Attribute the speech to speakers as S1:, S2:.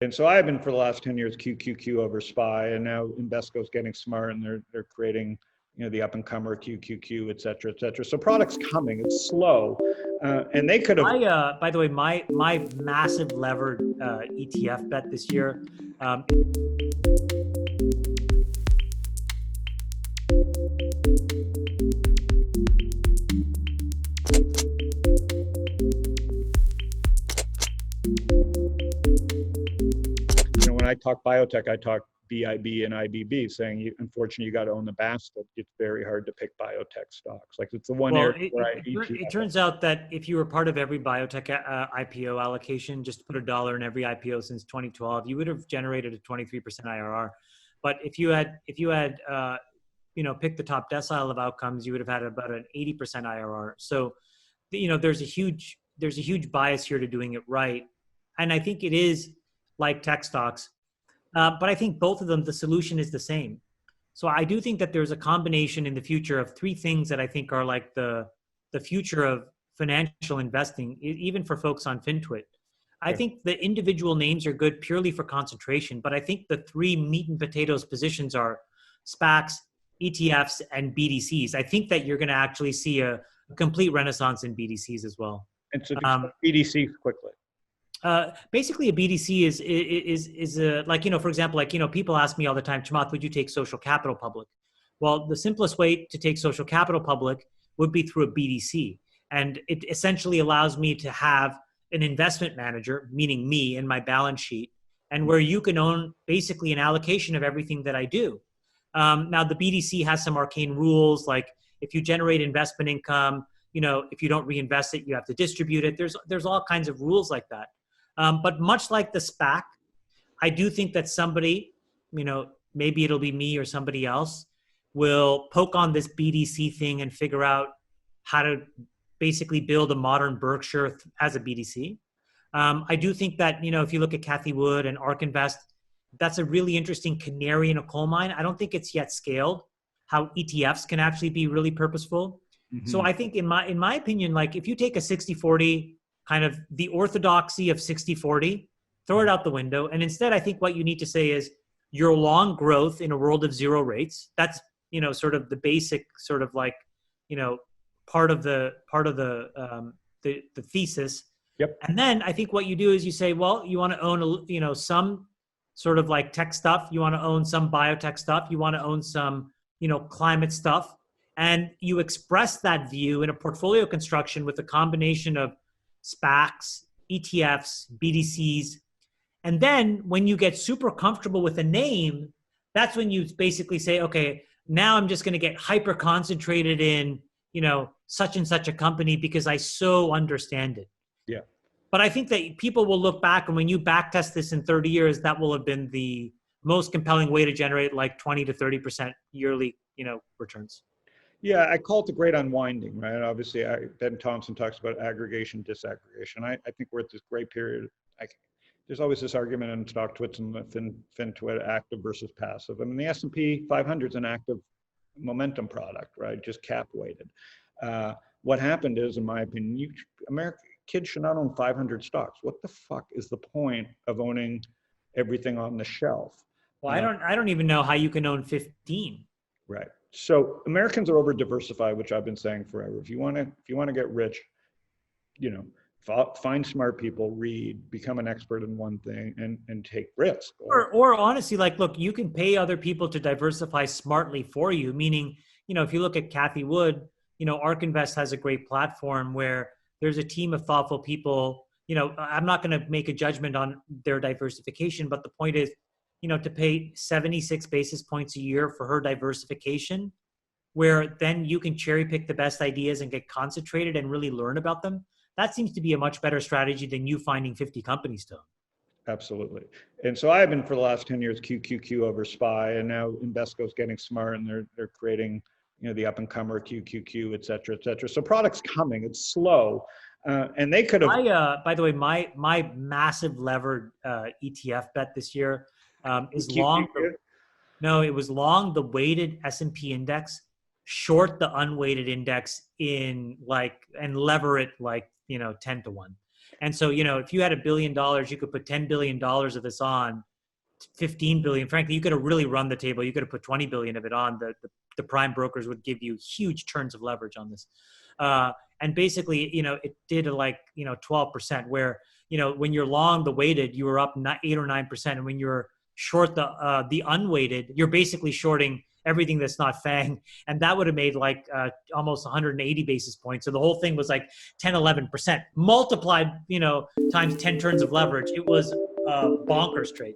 S1: And so I've been for the last 10 years QQQ over SPY, and now Invesco's getting smart and they're creating, the up and comer QQQ, et cetera, et cetera. So products coming, it's slow, and they could have.
S2: By the way, my massive levered ETF bet this year.
S1: When I talk biotech, I talk BIB and IBB, saying, unfortunately, you got to own the basket. It's very hard to pick biotech stocks. Like it's the one area where
S2: it turns out that if you were part of every biotech IPO allocation, just to put $1 in every IPO since 2012, you would have generated a 23% IRR. But if you had picked the top decile of outcomes, you would have had about an 80% IRR. So, there's a huge bias here to doing it right. And I think it is like tech stocks. But I think both of them, the solution is the same. So I do think that there's a combination in the future of three things that I think are like the future of financial investing, even for folks on FinTwit. I think the individual names are good purely for concentration, but I think the three meat and potatoes positions are SPACs, ETFs, and BDCs. I think that you're going to actually see a complete renaissance in BDCs as well.
S1: And so BDCs quickly.
S2: Basically, a BDC is for example, people ask me all the time, Chamath, would you take SocialCapital public? Well, the simplest way to take SocialCapital public would be through a BDC. And it essentially allows me to have an investment manager, meaning me and my balance sheet, and where you can own basically an allocation of everything that I do. Now, the BDC has some arcane rules, like if you generate investment income, if you don't reinvest it, you have to distribute it. There's all kinds of rules like that. But much like the SPAC, I do think that somebody, maybe it'll be me or somebody else, will poke on this BDC thing and figure out how to basically build a modern Berkshire as a BDC. I do think that, if you look at Cathie Wood and ARK Invest, that's a really interesting canary in a coal mine. I don't think it's yet scaled how ETFs can actually be really purposeful. Mm-hmm. So I think in my opinion, like if you take a 60-40, kind of the orthodoxy of 60-40, throw it out the window. And instead, I think what you need to say is you're long growth in a world of zero rates. That's, sort of the basic sort of like, part of the thesis.
S1: Yep.
S2: And then I think what you do is you say, well, you want to own, some sort of like tech stuff. You want to own some biotech stuff. You want to own some, climate stuff. And you express that view in a portfolio construction with a combination of SPACs, ETFs, BDCs. And then when you get super comfortable with a name, that's when you basically say, okay, now I'm just going to get hyper concentrated in, such and such a company because I so understand it.
S1: Yeah.
S2: But I think that people will look back, and when you backtest this in 30 years, that will have been the most compelling way to generate like 20 to 30% yearly, returns.
S1: Yeah, I call it the great unwinding, right? Obviously, Ben Thompson talks about aggregation, disaggregation. I think we're at this great period. There's always this argument in StockTwits and FinTwit, active versus passive. I mean, the S&P 500 is an active momentum product, right? Just cap weighted. What happened is, in my opinion, kids should not own 500 stocks. What the fuck is the point of owning everything on the shelf?
S2: Well, I don't even know how you can own 15.
S1: Right. So Americans are over diversified, which I've been saying forever. If you want to get rich, find smart people, read, become an expert in one thing, and take risk.
S2: Or honestly, like, look, you can pay other people to diversify smartly for you. Meaning, if you look at Cathie Wood, ARK Invest has a great platform where there's a team of thoughtful people. I'm not going to make a judgment on their diversification, but the point is, to pay 76 basis points a year for her diversification, where then you can cherry pick the best ideas and get concentrated and really learn about them. That seems to be a much better strategy than you finding 50 companies to own.
S1: Absolutely. And so I've been for the last 10 years QQQ over SPY, and now Invesco's getting smart and they're creating, the up and comer QQQ, et cetera, et cetera. So products coming, it's slow. And they could have.
S2: By the way, my massive levered ETF bet this year is long. No, it was long the weighted S&P index, short the unweighted index and lever it 10 to 1. And so, if you had $1 billion, you could put $10 billion of this on, 15 billion. Frankly, you could have really run the table. You could have put 20 billion of it on. The prime brokers would give you huge turns of leverage on this. And basically, it did 12%, where, when you're long the weighted, you were up 8 or 9%. And when you're short the unweighted, you're basically shorting everything that's not FANG. And that would have made almost 180 basis points. So the whole thing was 10, 11% multiplied, times 10 turns of leverage. It was a bonkers trade.